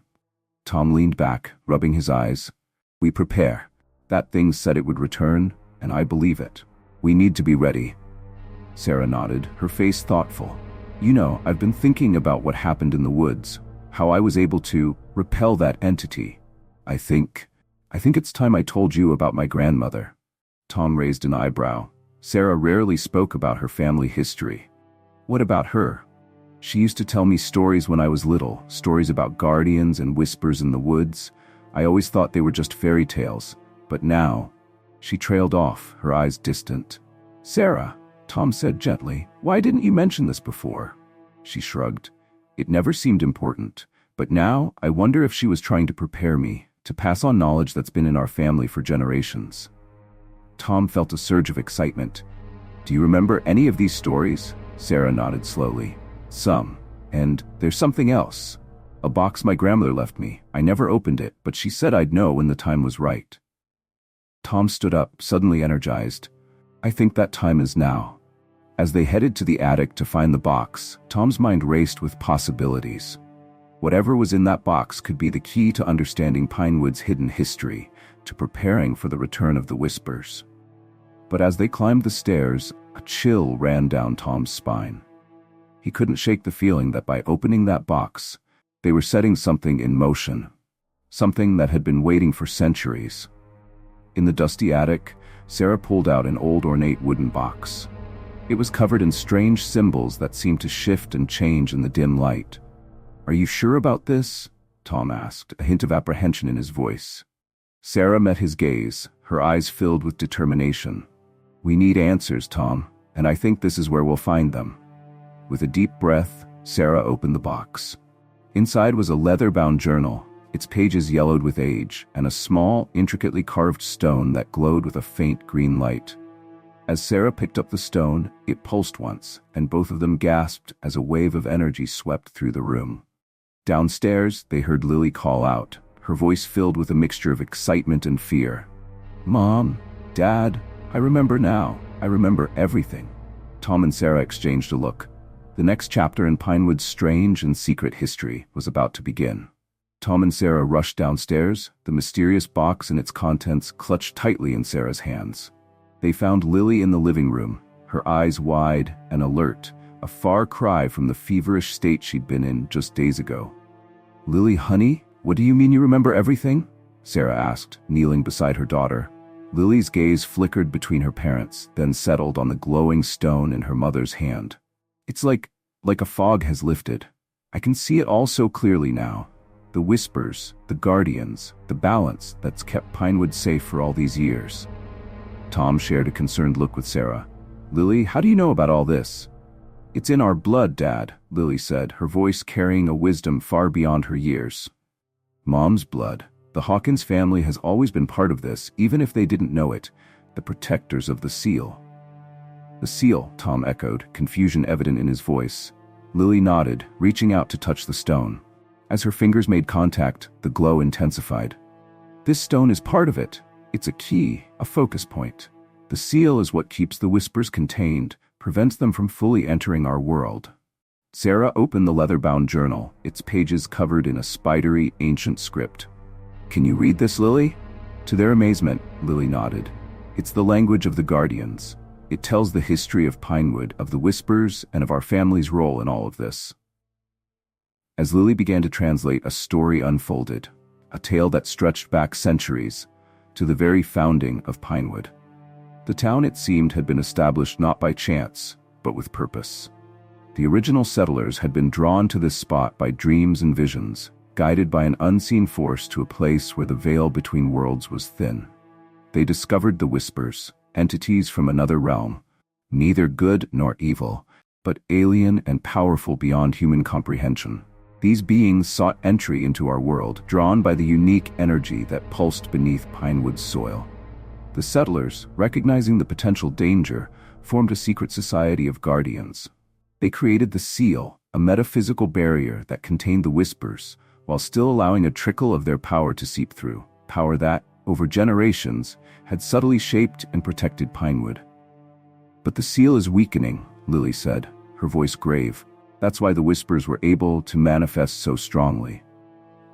Tom leaned back, rubbing his eyes. "We prepare. That thing said it would return, and I believe it. We need to be ready." Sarah nodded, her face thoughtful. "You know, I've been thinking about what happened in the woods, how I was able to repel that entity. I think it's time I told you about my grandmother." Tom raised an eyebrow. Sarah rarely spoke about her family history. "What about her?" "She used to tell me stories when I was little, stories about guardians and whispers in the woods. I always thought they were just fairy tales. But now..." She trailed off, her eyes distant. "Sarah," Tom said gently, "why didn't you mention this before?" She shrugged. "It never seemed important. But now, I wonder if she was trying to prepare me, to pass on knowledge that's been in our family for generations." Tom felt a surge of excitement. "Do you remember any of these stories?" Sarah nodded slowly. "Some. And there's something else. A box my grandmother left me. I never opened it, but she said I'd know when the time was right." Tom stood up, suddenly energized. "I think that time is now." As they headed to the attic to find the box, Tom's mind raced with possibilities. Whatever was in that box could be the key to understanding Pinewood's hidden history, to preparing for the return of the whispers. But as they climbed the stairs, a chill ran down Tom's spine. He couldn't shake the feeling that by opening that box, they were setting something in motion, something that had been waiting for centuries. In the dusty attic, Sarah pulled out an old ornate wooden box. It was covered in strange symbols that seemed to shift and change in the dim light. "Are you sure about this?" Tom asked, a hint of apprehension in his voice. Sarah met his gaze, her eyes filled with determination. "We need answers, Tom, and I think this is where we'll find them." With a deep breath, Sarah opened the box. Inside was a leather-bound journal, its pages yellowed with age, and a small, intricately carved stone that glowed with a faint green light. As Sarah picked up the stone, it pulsed once, and both of them gasped as a wave of energy swept through the room. Downstairs, they heard Lily call out, her voice filled with a mixture of excitement and fear. "Mom, Dad, I remember now. I remember everything." Tom and Sarah exchanged a look. The next chapter in Pinewood's strange and secret history was about to begin. Tom and Sarah rushed downstairs, the mysterious box and its contents clutched tightly in Sarah's hands. They found Lily in the living room, her eyes wide and alert, a far cry from the feverish state she'd been in just days ago. "Lily, honey, what do you mean you remember everything?" Sarah asked, kneeling beside her daughter. Lily's gaze flickered between her parents, then settled on the glowing stone in her mother's hand. "It's like a fog has lifted. I can see it all so clearly now. The whispers, the guardians, the balance that's kept Pinewood safe for all these years." Tom shared a concerned look with Sarah. "Lily, how do you know about all this?" "It's in our blood, Dad," Lily said, her voice carrying a wisdom far beyond her years. "Mom's blood. The Hawkins family has always been part of this, even if they didn't know it, the protectors of the seal." "The seal," Tom echoed, confusion evident in his voice. Lily nodded, reaching out to touch the stone. As her fingers made contact, the glow intensified. "This stone is part of it. It's a key, a focus point. The seal is what keeps the whispers contained, prevents them from fully entering our world." Sarah opened the leather-bound journal, its pages covered in a spidery, ancient script. "Can you read this, Lily?" To their amazement, Lily nodded. "It's the language of the Guardians. It tells the history of Pinewood, of the whispers, and of our family's role in all of this." As Lily began to translate, a story unfolded, a tale that stretched back centuries, to the very founding of Pinewood. The town, it seemed, had been established not by chance, but with purpose. The original settlers had been drawn to this spot by dreams and visions, guided by an unseen force to a place where the veil between worlds was thin. They discovered the whispers, entities from another realm, neither good nor evil, but alien and powerful beyond human comprehension. These beings sought entry into our world, drawn by the unique energy that pulsed beneath Pinewood's soil. The settlers, recognizing the potential danger, formed a secret society of guardians. They created the seal, a metaphysical barrier that contained the whispers, while still allowing a trickle of their power to seep through, power that, over generations, had subtly shaped and protected Pinewood. "But the seal is weakening," Lily said, her voice grave. "That's why the whispers were able to manifest so strongly.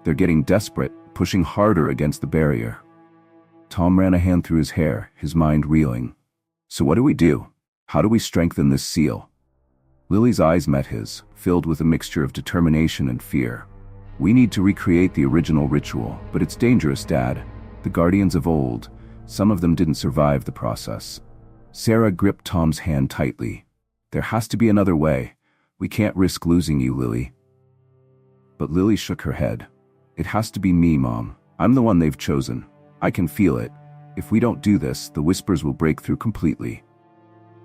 They're getting desperate, pushing harder against the barrier." Tom ran a hand through his hair, his mind reeling. "So what do we do? How do we strengthen this seal?" Lily's eyes met his, filled with a mixture of determination and fear. "We need to recreate the original ritual, but it's dangerous, Dad. The guardians of old, some of them didn't survive the process." Sarah gripped Tom's hand tightly. "There has to be another way. We can't risk losing you, Lily." But Lily shook her head. "It has to be me, Mom. I'm the one they've chosen. I can feel it. If we don't do this, the whispers will break through completely.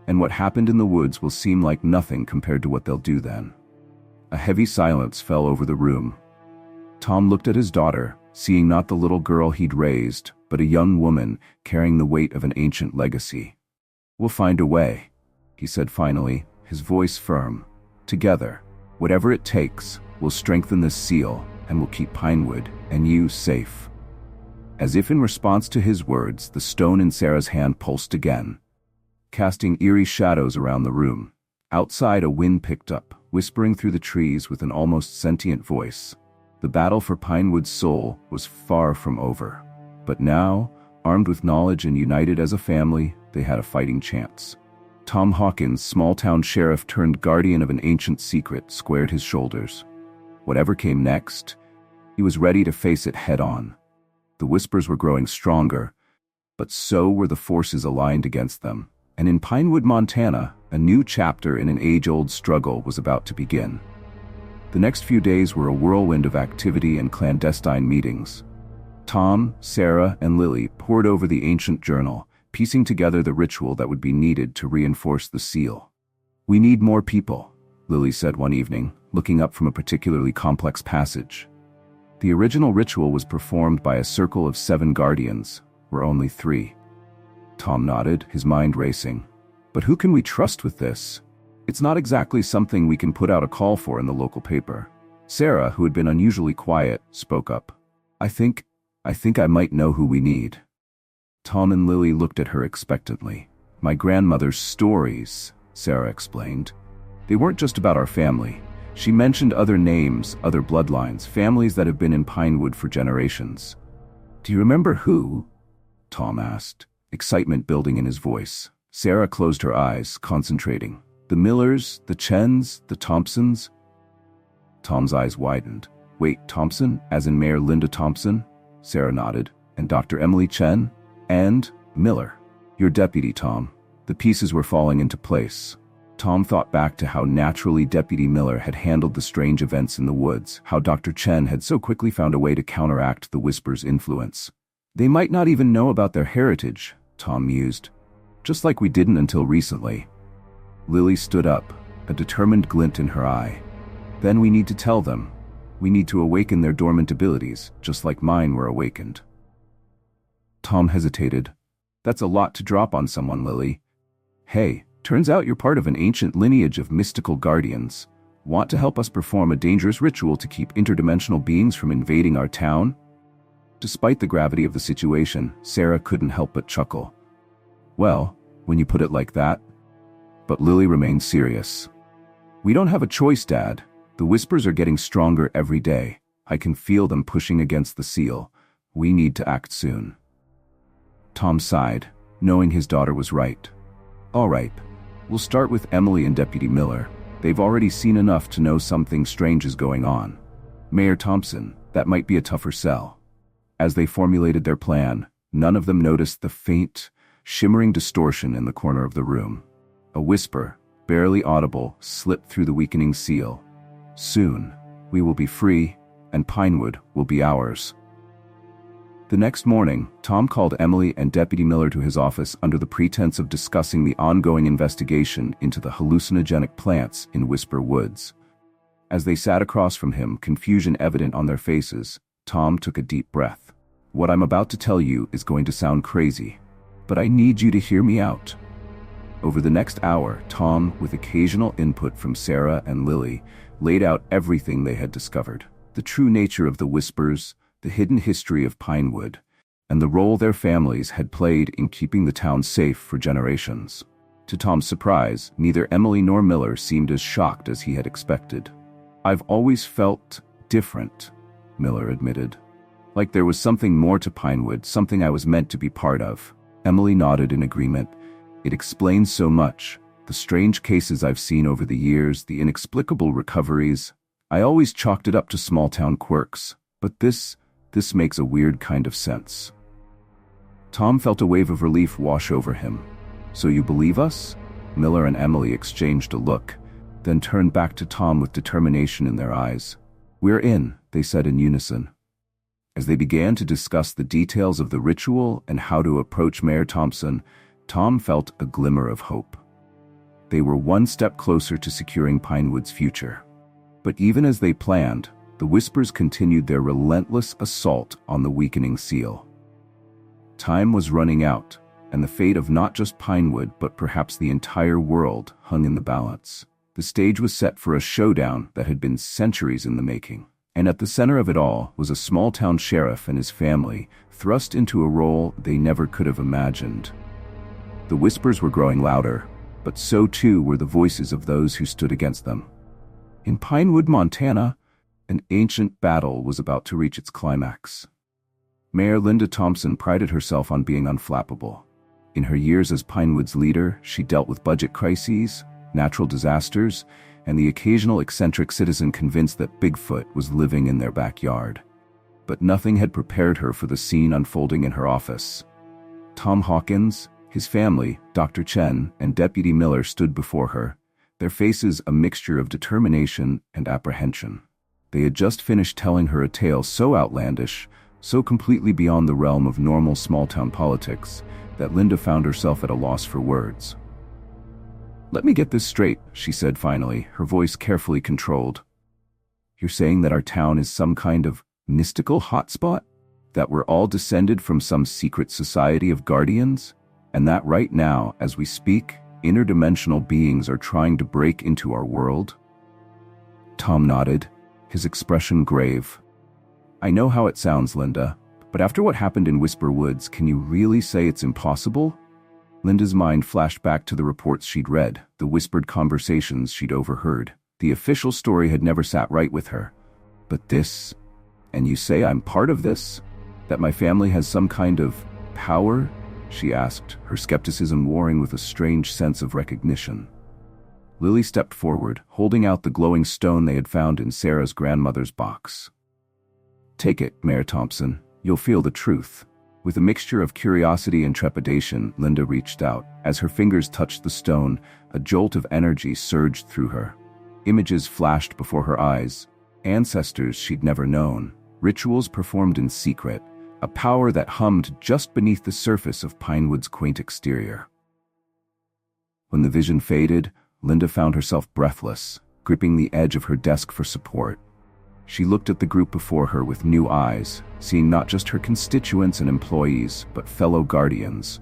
And what happened in the woods will seem like nothing compared to what they'll do then." A heavy silence fell over the room. Tom looked at his daughter, seeing not the little girl he'd raised, but a young woman carrying the weight of an ancient legacy. "We'll find a way," he said finally, his voice firm. "Together, whatever it takes, we'll strengthen this seal, and we'll keep Pinewood and you safe." As if in response to his words, the stone in Sarah's hand pulsed again, casting eerie shadows around the room. Outside, a wind picked up, whispering through the trees with an almost sentient voice. The battle for Pinewood's soul was far from over. But now, armed with knowledge and united as a family, they had a fighting chance. Tom Hawkins, small-town sheriff turned guardian of an ancient secret, squared his shoulders. Whatever came next, he was ready to face it head-on. The whispers were growing stronger, but so were the forces aligned against them. And in Pinewood, Montana, a new chapter in an age-old struggle was about to begin. The next few days were a whirlwind of activity and clandestine meetings. Tom, Sarah, and Lily pored over the ancient journal, piecing together the ritual that would be needed to reinforce the seal. "We need more people," Lily said one evening, looking up from a particularly complex passage. The original ritual was performed by a circle of 7 guardians. We're only 3. Tom nodded, his mind racing. "But who can we trust with this? It's not exactly something we can put out a call for in the local paper." Sarah, who had been unusually quiet, spoke up. I think I might know who we need." Tom and Lily looked at her expectantly. "My grandmother's stories," Sarah explained. "They weren't just about our family. She mentioned other names, other bloodlines, families that have been in Pinewood for generations." "Do you remember who?" Tom asked, excitement building in his voice. Sarah closed her eyes, concentrating. "The Millers, the Chens, the Thompsons?" Tom's eyes widened. "Wait, Thompson, as in Mayor Linda Thompson?" Sarah nodded. "And Dr. Emily Chen? And Miller. Your deputy, Tom." The pieces were falling into place. Tom thought back to how naturally Deputy Miller had handled the strange events in the woods, how Dr. Chen had so quickly found a way to counteract the Whisper's influence. "They might not even know about their heritage," Tom mused. "Just like we didn't until recently." Lily stood up, a determined glint in her eye. "Then we need to tell them. We need to awaken their dormant abilities, just like mine were awakened." Tom hesitated. "That's a lot to drop on someone, Lily." "Hey, turns out you're part of an ancient lineage of mystical guardians. Want to help us perform a dangerous ritual to keep interdimensional beings from invading our town?" Despite the gravity of the situation, Sarah couldn't help but chuckle. "Well, when you put it like that." But Lily remained serious. "We don't have a choice, Dad. The whispers are getting stronger every day. I can feel them pushing against the seal. We need to act soon." Tom sighed, knowing his daughter was right. "All right, we'll start with Emily and Deputy Miller. They've already seen enough to know something strange is going on. Mayor Thompson, that might be a tougher sell." As they formulated their plan, none of them noticed the faint, shimmering distortion in the corner of the room. A whisper, barely audible, slipped through the weakening seal. "Soon, we will be free, and Pinewood will be ours." The next morning, Tom called Emily and Deputy Miller to his office under the pretense of discussing the ongoing investigation into the hallucinogenic plants in Whisper Woods. As they sat across from him, confusion evident on their faces, Tom took a deep breath. "What I'm about to tell you is going to sound crazy, but I need you to hear me out." Over the next hour, Tom, with occasional input from Sarah and Lily, laid out everything they had discovered. The true nature of the whispers, the hidden history of Pinewood, and the role their families had played in keeping the town safe for generations. To Tom's surprise, neither Emily nor Miller seemed as shocked as he had expected. "I've always felt different," Miller admitted. "Like there was something more to Pinewood, something I was meant to be part of." Emily nodded in agreement. "It explains so much. The strange cases I've seen over the years, the inexplicable recoveries. I always chalked it up to small-town quirks. But this makes a weird kind of sense." Tom felt a wave of relief wash over him. "So you believe us?" Miller and Emily exchanged a look, then turned back to Tom with determination in their eyes. "We're in," they said in unison. As they began to discuss the details of the ritual and how to approach Mayor Thompson, Tom felt a glimmer of hope. They were one step closer to securing Pinewood's future. But even as they planned, the Whispers continued their relentless assault on the weakening seal. Time was running out, and the fate of not just Pinewood but perhaps the entire world hung in the balance. The stage was set for a showdown that had been centuries in the making. And at the center of it all was a small-town sheriff and his family, thrust into a role they never could have imagined. The whispers were growing louder, but so too were the voices of those who stood against them. In Pinewood, Montana, an ancient battle was about to reach its climax. Mayor Linda Thompson prided herself on being unflappable. In her years as Pinewood's leader, she dealt with budget crises, natural disasters, and the occasional eccentric citizen convinced that Bigfoot was living in their backyard. But nothing had prepared her for the scene unfolding in her office. Tom Hawkins, his family, Dr. Chen, and Deputy Miller stood before her, their faces a mixture of determination and apprehension. They had just finished telling her a tale so outlandish, so completely beyond the realm of normal small-town politics, that Linda found herself at a loss for words. "Let me get this straight," she said finally, her voice carefully controlled. "You're saying that our town is some kind of mystical hotspot? That we're all descended from some secret society of guardians? And that right now, as we speak, interdimensional beings are trying to break into our world?" Tom nodded, his expression grave. "I know how it sounds, Linda, but after what happened in Whisper Woods, can you really say it's impossible?" Linda's mind flashed back to the reports she'd read, the whispered conversations she'd overheard. The official story had never sat right with her. But this, and you say I'm part of this? That my family has some kind of power? She asked, her skepticism warring with a strange sense of recognition. Lily stepped forward, holding out the glowing stone they had found in Sarah's grandmother's box. "Take it, Mayor Thompson. You'll feel the truth." With a mixture of curiosity and trepidation, Linda reached out. As her fingers touched the stone, a jolt of energy surged through her. Images flashed before her eyes. Ancestors she'd never known. Rituals performed in secret. A power that hummed just beneath the surface of Pinewood's quaint exterior. When the vision faded, Linda found herself breathless, gripping the edge of her desk for support. She looked at the group before her with new eyes, seeing not just her constituents and employees, but fellow guardians.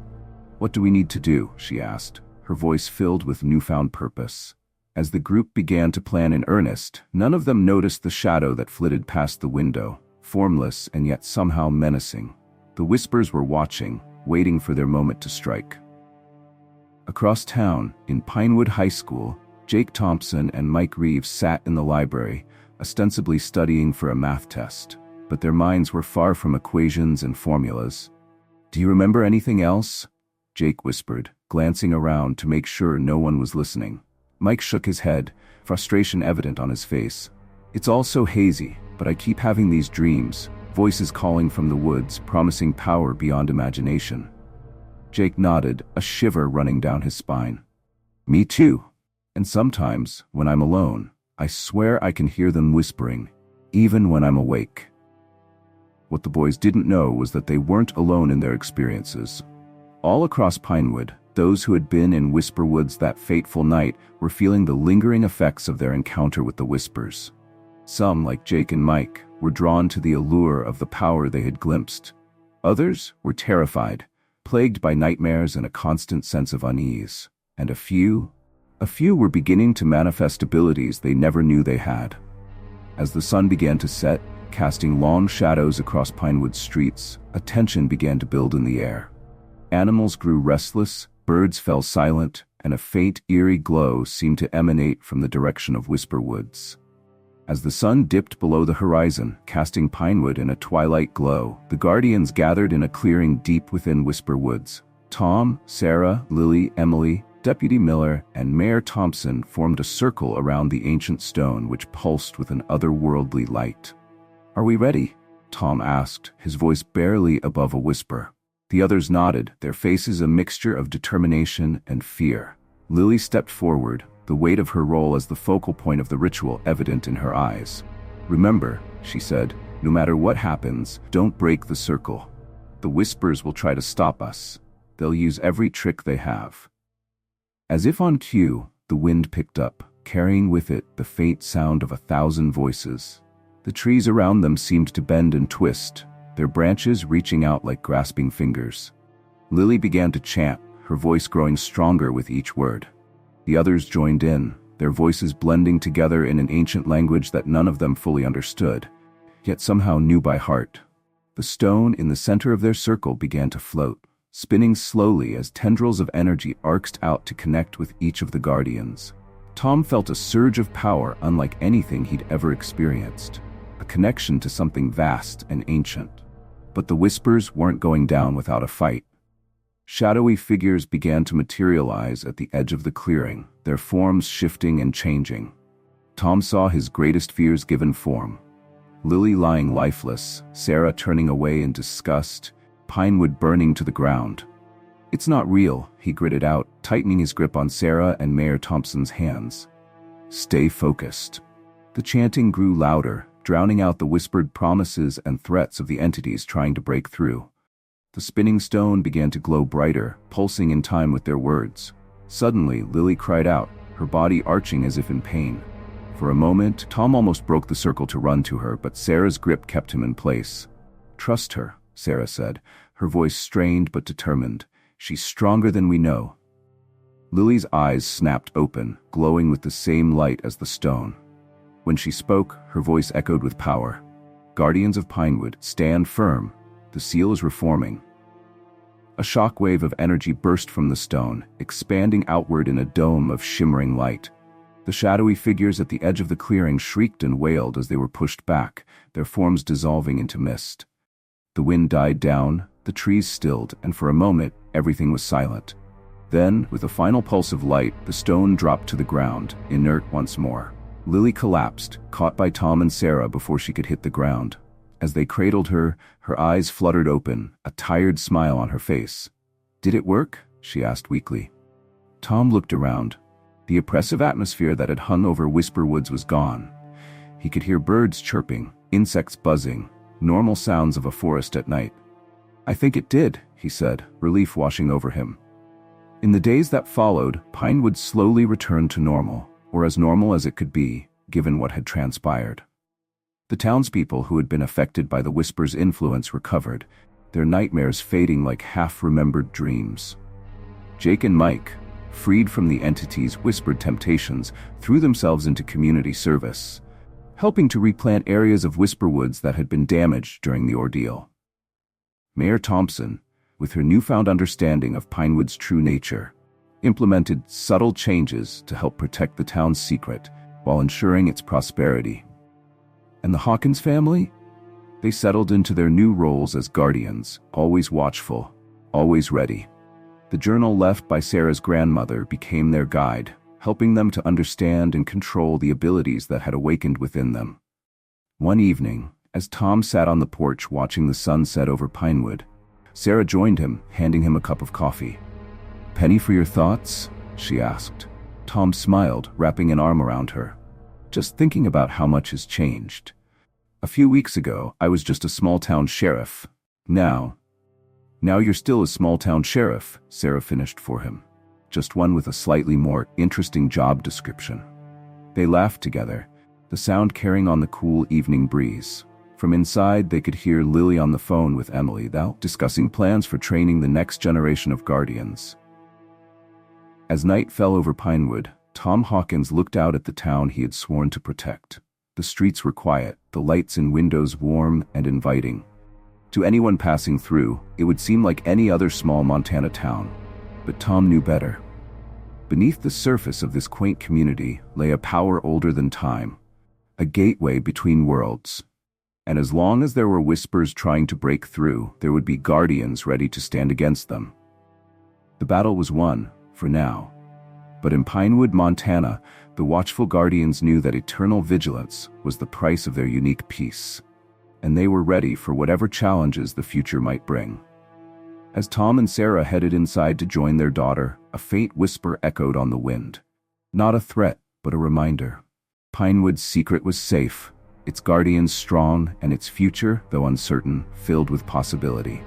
"What do we need to do?" she asked, her voice filled with newfound purpose. As the group began to plan in earnest, none of them noticed the shadow that flitted past the window, formless and yet somehow menacing. The Whispers were watching, waiting for their moment to strike. Across town, in Pinewood High School, Jake Thompson and Mike Reeves sat in the library, ostensibly studying for a math test, but their minds were far from equations and formulas. "Do you remember anything else?" Jake whispered, glancing around to make sure no one was listening. Mike shook his head, frustration evident on his face. "It's all so hazy, but I keep having these dreams, voices calling from the woods, promising power beyond imagination." Jake nodded, a shiver running down his spine. "Me too. And sometimes, when I'm alone, I swear I can hear them whispering, even when I'm awake." What the boys didn't know was that they weren't alone in their experiences. All across Pinewood, those who had been in Whisper Woods that fateful night were feeling the lingering effects of their encounter with the Whispers. Some, like Jake and Mike, were drawn to the allure of the power they had glimpsed. Others were terrified, plagued by nightmares and a constant sense of unease. And a few were beginning to manifest abilities they never knew they had. As the sun began to set, casting long shadows across Pinewood's streets, a tension began to build in the air. Animals grew restless, birds fell silent, and a faint, eerie glow seemed to emanate from the direction of Whisper Woods. As the sun dipped below the horizon, casting Pinewood in a twilight glow, the Guardians gathered in a clearing deep within Whisper Woods. Tom, Sarah, Lily, Emily, Deputy Miller, and Mayor Thompson formed a circle around the ancient stone which pulsed with an otherworldly light. "Are we ready?" Tom asked, his voice barely above a whisper. The others nodded, their faces a mixture of determination and fear. Lily stepped forward, the weight of her role as the focal point of the ritual evident in her eyes. "Remember," she said, "no matter what happens, don't break the circle. The Whispers will try to stop us. They'll use every trick they have." As if on cue, the wind picked up, carrying with it the faint sound of 1,000 voices. The trees around them seemed to bend and twist, their branches reaching out like grasping fingers. Lily began to chant, her voice growing stronger with each word. The others joined in, their voices blending together in an ancient language that none of them fully understood, yet somehow knew by heart. The stone in the center of their circle began to float, spinning slowly as tendrils of energy arced out to connect with each of the Guardians. Tom felt a surge of power unlike anything he'd ever experienced, a connection to something vast and ancient. But the whispers weren't going down without a fight. Shadowy figures began to materialize at the edge of the clearing, their forms shifting and changing. Tom saw his greatest fears given form. Lily lying lifeless, Sarah turning away in disgust, Pinewood burning to the ground. "It's not real," he gritted out, tightening his grip on Sarah and Mayor Thompson's hands. "Stay focused." The chanting grew louder, drowning out the whispered promises and threats of the entities trying to break through. The spinning stone began to glow brighter, pulsing in time with their words. Suddenly, Lily cried out, her body arching as if in pain. For a moment, Tom almost broke the circle to run to her, but Sarah's grip kept him in place. "Trust her," Sarah said, her voice strained but determined. "She's stronger than we know." Lily's eyes snapped open, glowing with the same light as the stone. When she spoke, her voice echoed with power. "Guardians of Pinewood, stand firm. The seal is reforming." A shockwave of energy burst from the stone, expanding outward in a dome of shimmering light. The shadowy figures at the edge of the clearing shrieked and wailed as they were pushed back, their forms dissolving into mist. The wind died down, the trees stilled, and for a moment, everything was silent. Then, with a final pulse of light, the stone dropped to the ground, inert once more. Lily collapsed, caught by Tom and Sarah before she could hit the ground. As they cradled her, her eyes fluttered open, a tired smile on her face. "Did it work?" she asked weakly. Tom looked around. The oppressive atmosphere that had hung over Whisper Woods was gone. He could hear birds chirping, insects buzzing, normal sounds of a forest at night. "I think it did," he said, relief washing over him. In the days that followed, Pinewood slowly returned to normal, or as normal as it could be, given what had transpired. The townspeople who had been affected by the Whisper's influence recovered, their nightmares fading like half-remembered dreams. Jake and Mike, freed from the entity's whispered temptations, threw themselves into community service, helping to replant areas of Whisper Woods that had been damaged during the ordeal. Mayor Thompson, with her newfound understanding of Pinewood's true nature, implemented subtle changes to help protect the town's secret while ensuring its prosperity. And the Hawkins family? They settled into their new roles as guardians, always watchful, always ready. The journal left by Sarah's grandmother became their guide, helping them to understand and control the abilities that had awakened within them. One evening, as Tom sat on the porch watching the sun set over Pinewood, Sarah joined him, handing him a cup of coffee. "Penny for your thoughts?" she asked. Tom smiled, wrapping an arm around her. "Just thinking about how much has changed. A few weeks ago, I was just a small-town sheriff. Now you're still a small-town sheriff," Sarah finished for him. "Just one with a slightly more interesting job description." They laughed together, the sound carrying on the cool evening breeze. From inside, they could hear Lily on the phone with Emily, discussing plans for training the next generation of guardians. As night fell over Pinewood, Tom Hawkins looked out at the town he had sworn to protect. The streets were quiet, the lights in windows warm and inviting. To anyone passing through, it would seem like any other small Montana town. But Tom knew better. Beneath the surface of this quaint community lay a power older than time, a gateway between worlds. And as long as there were whispers trying to break through, there would be guardians ready to stand against them. The battle was won, for now. But in Pinewood, Montana, the watchful guardians knew that eternal vigilance was the price of their unique peace, and they were ready for whatever challenges the future might bring. As Tom and Sarah headed inside to join their daughter, a faint whisper echoed on the wind. Not a threat, but a reminder. Pinewood's secret was safe, its guardians strong, and its future, though uncertain, filled with possibility.